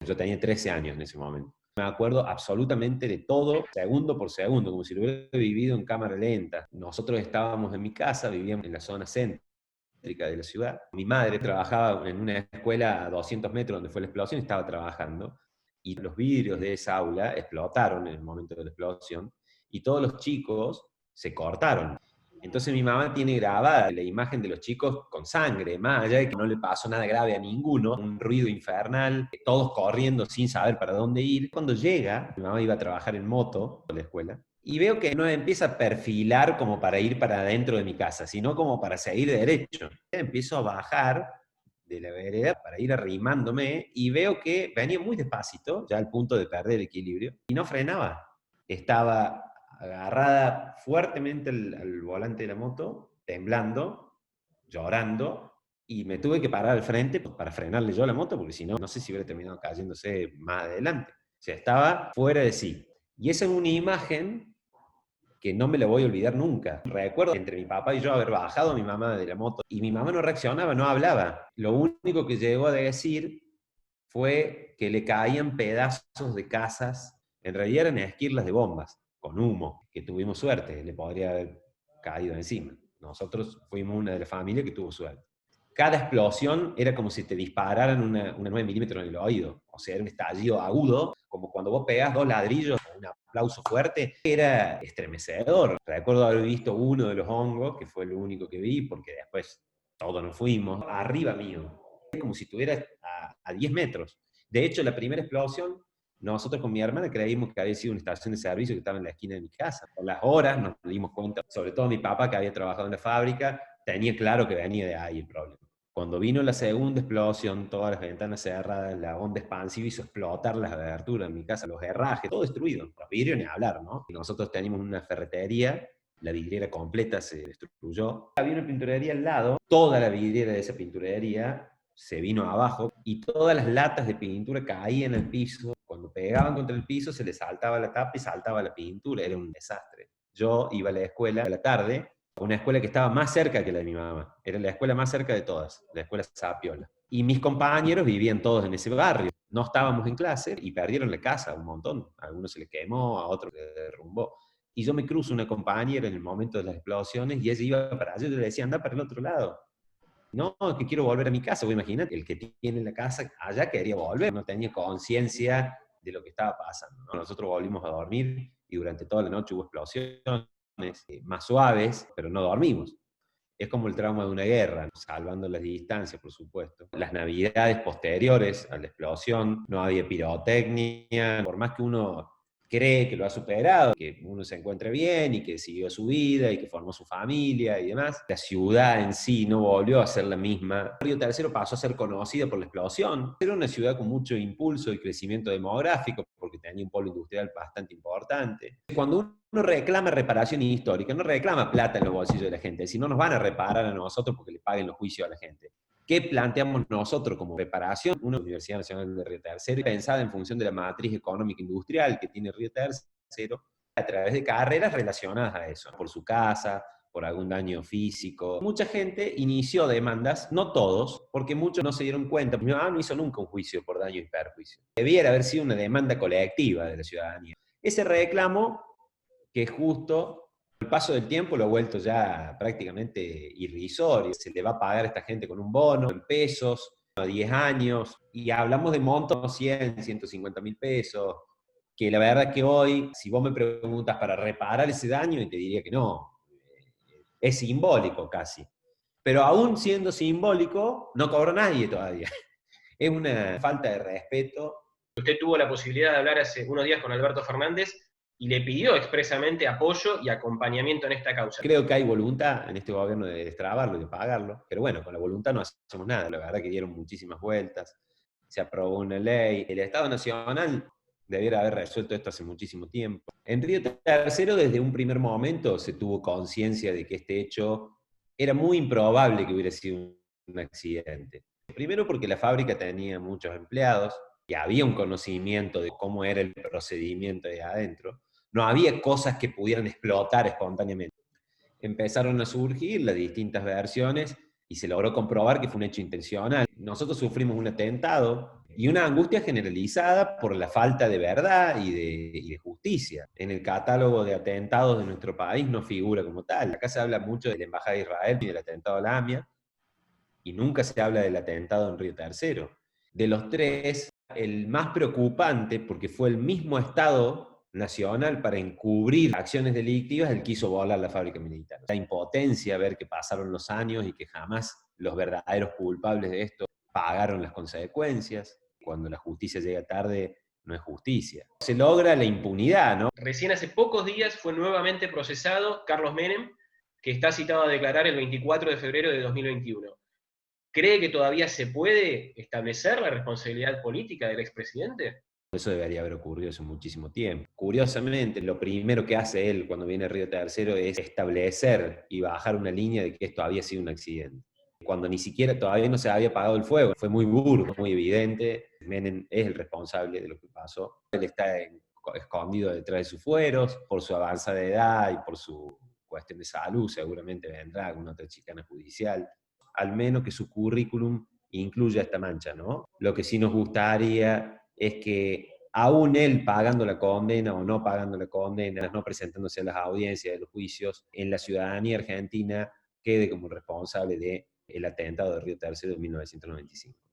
Yo tenía 13 años en ese momento. Me acuerdo absolutamente de todo, segundo por segundo, como si lo hubiera vivido en cámara lenta. Nosotros estábamos en mi casa, vivíamos en la zona céntrica de la ciudad. Mi madre trabajaba en una escuela a 200 metros donde fue la explosión, estaba trabajando, y los vidrios de esa aula explotaron en el momento de la explosión, y todos los chicos se cortaron. Entonces mi mamá tiene grabada la imagen de los chicos con sangre, más allá de que no le pasó nada grave a ninguno, un ruido infernal, todos corriendo sin saber para dónde ir. Cuando llega, mi mamá iba a trabajar en moto a la escuela, y veo que no empieza a perfilar como para ir para adentro de mi casa, sino como para seguir derecho. Empiezo a bajar de la vereda para ir arrimándome, y veo que venía muy despacito, ya al punto de perder el equilibrio, y no frenaba. Estaba agarrada fuertemente al volante de la moto, temblando, llorando, y me tuve que parar al frente para frenarle yo a la moto, porque si no, no sé si hubiera terminado cayéndose más adelante. O sea, estaba fuera de sí. Y esa es una imagen que no me la voy a olvidar nunca. Recuerdo entre mi papá y yo haber bajado a mi mamá de la moto, y mi mamá no reaccionaba, no hablaba. Lo único que llegó a decir fue que le caían pedazos de casas, en realidad eran esquirlas de bombas, con humo, que tuvimos suerte, le podría haber caído encima. Nosotros fuimos una de las familias que tuvo suerte. Cada explosión era como si te dispararan una 9 milímetros en el oído, o sea, era un estallido agudo, como cuando vos pegas dos ladrillos, un aplauso fuerte, era estremecedor. Recuerdo haber visto uno de los hongos, que fue lo único que vi, porque después todos nos fuimos, arriba mío, como si estuviera a 10 metros. De hecho, la primera explosión, nosotros con mi hermana creímos que había sido una estación de servicio que estaba en la esquina de mi casa. Por las horas nos dimos cuenta, sobre todo mi papá, que había trabajado en la fábrica, tenía claro que venía de ahí el problema. Cuando vino la segunda explosión, todas las ventanas cerradas, la onda expansiva hizo explotar las aberturas de mi casa, los herrajes, todo destruido. Los vidrios ni hablar, ¿no? Y nosotros teníamos una ferretería, la vidriera completa se destruyó. Había una pinturería al lado, toda la vidriera de esa pinturería se vino abajo, y todas las latas de pintura caían en el piso. Cuando pegaban contra el piso se les saltaba la tapa y saltaba la pintura, era un desastre. Yo iba a la escuela a la tarde, una escuela que estaba más cerca que la de mi mamá, era la escuela más cerca de todas, la escuela Zapiola. Y mis compañeros vivían todos en ese barrio. No estábamos en clase y perdieron la casa un montón. A algunos se les quemó, a otros se les derrumbó. Y yo me cruzo una compañera en el momento de las explosiones, y ella iba para allá, y yo le decía, anda para el otro lado. No, es que quiero volver a mi casa. Imagínate, el que tiene la casa allá quería volver, no tenía conciencia de lo que estaba pasando, ¿no? Nosotros volvimos a dormir, y durante toda la noche hubo explosiones más suaves, pero no dormimos. Es como el trauma de una guerra, ¿no? Salvando las distancias, por supuesto. Las navidades posteriores a la explosión, no había pirotecnia, por más que uno cree que lo ha superado, que uno se encuentre bien y que siguió su vida y que formó su familia y demás, la ciudad en sí no volvió a ser la misma. Río Tercero pasó a ser conocida por la explosión. Era una ciudad con mucho impulso y crecimiento demográfico, porque tenía un polo industrial bastante importante. Cuando uno reclama reparación histórica, no reclama plata en los bolsillos de la gente, si no nos van a reparar a nosotros porque le paguen los juicios a la gente. ¿Qué planteamos nosotros como reparación? Una Universidad Nacional de Río Tercero, pensada en función de la matriz económica industrial que tiene Río Tercero, a través de carreras relacionadas a eso, por su casa, por algún daño físico. Mucha gente inició demandas, no todos, porque muchos no se dieron cuenta. Mi mamá no hizo nunca un juicio por daño y perjuicio. Debiera haber sido una demanda colectiva de la ciudadanía. Ese reclamo, que justo el paso del tiempo lo ha vuelto ya prácticamente irrisorio. Se le va a pagar a esta gente con un bono en pesos a 10 años, y hablamos de montos 100, 150 mil pesos, que la verdad que hoy, si vos me preguntas para reparar ese daño, y te diría que no, es simbólico casi. Pero aún siendo simbólico, no cobró nadie todavía. Es una falta de respeto. Usted tuvo la posibilidad de hablar hace unos días con Alberto Fernández y le pidió expresamente apoyo y acompañamiento en esta causa. Creo que hay voluntad en este gobierno de destrabarlo y de pagarlo, pero bueno, con la voluntad no hacemos nada. La verdad que dieron muchísimas vueltas, se aprobó una ley, el Estado Nacional debiera haber resuelto esto hace muchísimo tiempo. En Río Tercero, desde un primer momento, se tuvo conciencia de que este hecho era muy improbable que hubiera sido un accidente. Primero porque la fábrica tenía muchos empleados y había un conocimiento de cómo era el procedimiento de adentro. No había cosas que pudieran explotar espontáneamente. Empezaron a surgir las distintas versiones y se logró comprobar que fue un hecho intencional. Nosotros sufrimos un atentado y una angustia generalizada por la falta de verdad y de justicia. En el catálogo de atentados de nuestro país no figura como tal. Acá se habla mucho de la Embajada de Israel y del atentado a la AMIA, y nunca se habla del atentado en Río Tercero. De los tres, el más preocupante, porque fue el mismo Estado nacional para encubrir acciones delictivas, el que hizo volar la fábrica militar. La impotencia ver que pasaron los años y que jamás los verdaderos culpables de esto pagaron las consecuencias. Cuando la justicia llega tarde, no es justicia. Se logra la impunidad, ¿no? Recién hace pocos días fue nuevamente procesado Carlos Menem, que está citado a declarar el 24 de febrero de 2021. ¿Cree que todavía se puede establecer la responsabilidad política del expresidente? Eso debería haber ocurrido hace muchísimo tiempo. Curiosamente, lo primero que hace él cuando viene a Río Tercero es establecer y bajar una línea de que esto había sido un accidente. Cuando ni siquiera todavía no se había apagado el fuego. Fue muy burdo, muy evidente. Menem es el responsable de lo que pasó. Él está escondido detrás de sus fueros, por su avanzada edad y por su cuestión de salud, seguramente vendrá alguna otra chicana judicial. Al menos que su currículum incluya esta mancha, ¿no? Lo que sí nos gustaría es que aún él pagando la condena o no pagando la condena, no presentándose a las audiencias de los juicios, en la ciudadanía argentina quede como responsable del atentado de Río Tercero de 1995.